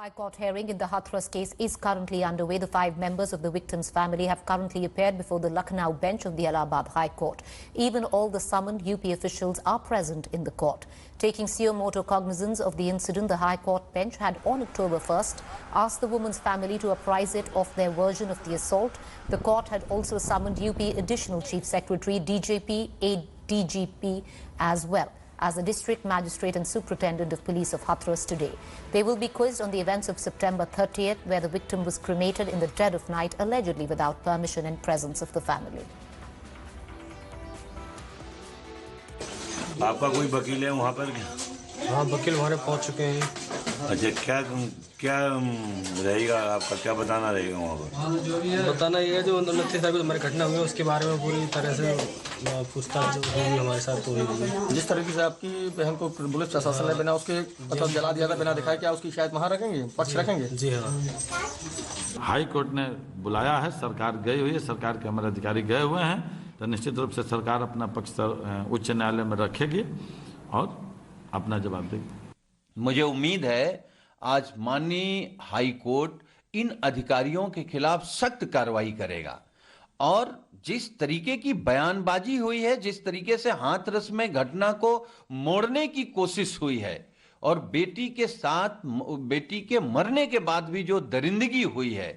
High Court hearing in the Hathras case is currently underway. The 5 members of the victim's family have currently appeared before the Lucknow bench of the Allahabad High Court. Even all the summoned UP officials are present in the court. Taking suo motu cognizance of the incident, the High Court bench had on October 1st asked the woman's family to apprise it of their version of the assault. The court had also summoned UP Additional Chief Secretary, DJP, ADGP as well as the District Magistrate and Superintendent of Police of Hathras today. They will be quizzed on the events of September 30th, where the victim was cremated in the dead of night, allegedly without permission and presence of the family. आपका कोई वकील है वहाँ पर? हाँ, वकील हमारे पहुँच चुके हैं। अच्छा, क्या रहेगा आपका, क्या बताना रहेगा वहाँ पर? बताना ये है जो 29 तारीख को हमारी घटना हुई है उसके बारे में पूरी तरह से पूछताछ जो होगी हमारे साथ पूरी होगी। जिस तरीके से आपकी बहन को पुलिस प्रशासन ने बिना उसके मतलब जला दिया था, बिना दिखाया, क्या उसकी शायद वहाँ रखेंगे, पक्ष रखेंगे? जी हाँ। हाई कोर्ट ने बुलाया है, सरकार गई हुई है, सरकार के हमारे अधिकारी गए हुए हैं, तो निश्चित रूप से सरकार अपना पक्ष उच्च न्यायालय में रखेगी और अपना जवाब देगी। मुझे उम्मीद है आज माननीय हाई कोर्ट इन अधिकारियों के खिलाफ सख्त कार्रवाई करेगा और जिस तरीके की बयानबाजी हुई है, जिस तरीके से हाथरस में घटना को मोड़ने की कोशिश हुई है और बेटी के साथ बेटी के मरने के बाद भी जो दरिंदगी हुई है,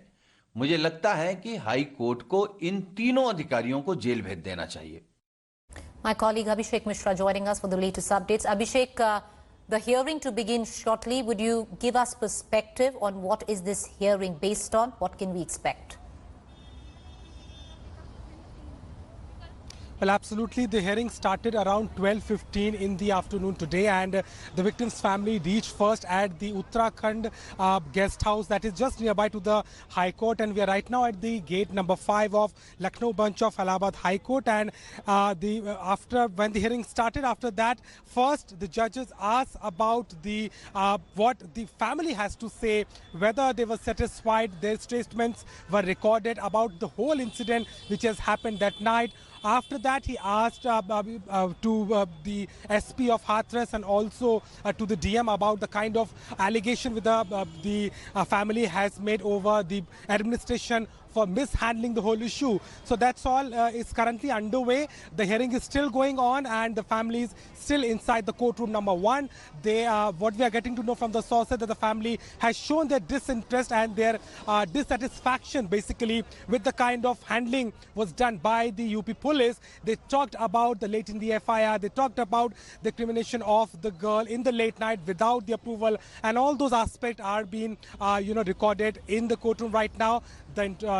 मुझे लगता है कि हाई कोर्ट को इन तीनों अधिकारियों को जेल भेज देना चाहिए। My colleague Abhishek Mishra joining us for the latest updates. Abhishek, the hearing to begin shortly. Would you give us perspective on what is this hearing based on? What can we expect? Well, absolutely. The hearing started around 12:15 in the afternoon today, and the victim's family reached first at the Uttarakhand guest house that is just nearby to the High Court, and we are right now at the gate number 5 of Lucknow bench of Allahabad High Court. And when the hearing started, after that, first the judges asked about the what the family has to say, whether they were satisfied. Their statements were recorded about the whole incident which has happened that night. After that, he asked to the SP of Hathras and also to the DM about the kind of allegation with the family has made over the administration for mishandling the whole issue. So that's all is currently underway. The hearing is still going on and the family is still inside the courtroom number 1. What we are getting to know from the sources that the family has shown their disinterest and their dissatisfaction basically with the kind of handling was done by the UP police. They talked about the late in the FIR, they talked about the crimination of the girl in the late night without the approval, and all those aspects are being recorded in the courtroom right now.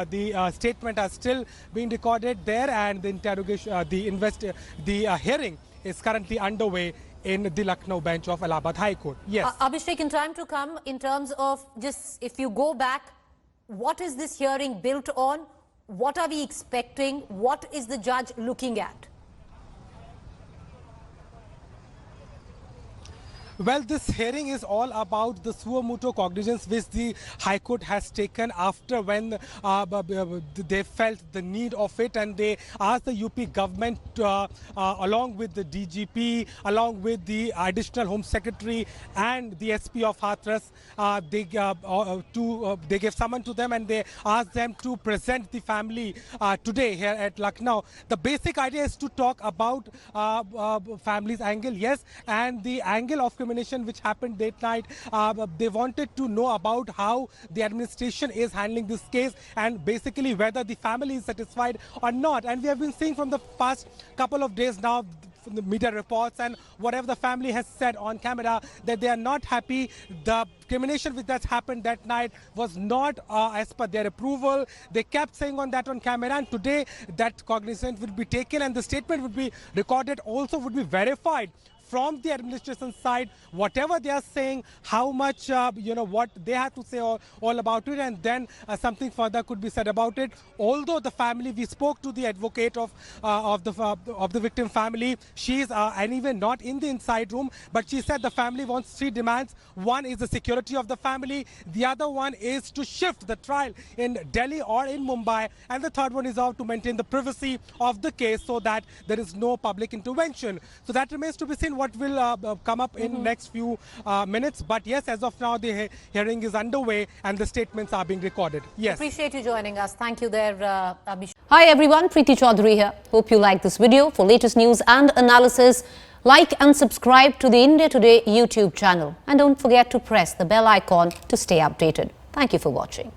The statement are still being recorded there, and the interrogation, the hearing is currently underway in the Lucknow bench of Allahabad High Court. Yes. Abhishek, in time to come, in terms of just if you go back, what is this hearing built on? What are we expecting? What is the judge looking at? Well, this hearing is all about the suo motu cognizance which the High Court has taken after when they felt the need of it, and they asked the UP government along with the DGP, along with the Additional Home Secretary and the SP of Hathras, they gave summon to them and they asked them to present the family today here at Lucknow. The basic idea is to talk about family's angle, yes, and the angle of which happened that night. They wanted to know about how the administration is handling this case and basically whether the family is satisfied or not. And we have been seeing from the past couple of days now, from the media reports and whatever the family has said on camera, that they are not happy. The crimination which has happened that night was not as per their approval. They kept saying on that on camera, and today that cognizance will be taken and the statement would be recorded, also would be verified from the administration side, whatever they are saying, how much, what they have to say all about it, and then something further could be said about it. Although the family, we spoke to the advocate of the victim family, she is anyway not in the inside room, but she said the family wants 3 demands. One is the security of the family, the other one is to shift the trial in Delhi or in Mumbai, and the third one is how to maintain the privacy of the case so that there is no public intervention. So that remains to be seen what will come up in next few minutes. But yes, as of now, the hearing is underway and the statements are being recorded. Yes. Appreciate you joining us. Thank you there, Abhishek. Hi everyone, Preeti Chaudhary here. Hope you like this video. For latest news and analysis, like and subscribe to the India Today YouTube channel. And don't forget to press the bell icon to stay updated. Thank you for watching.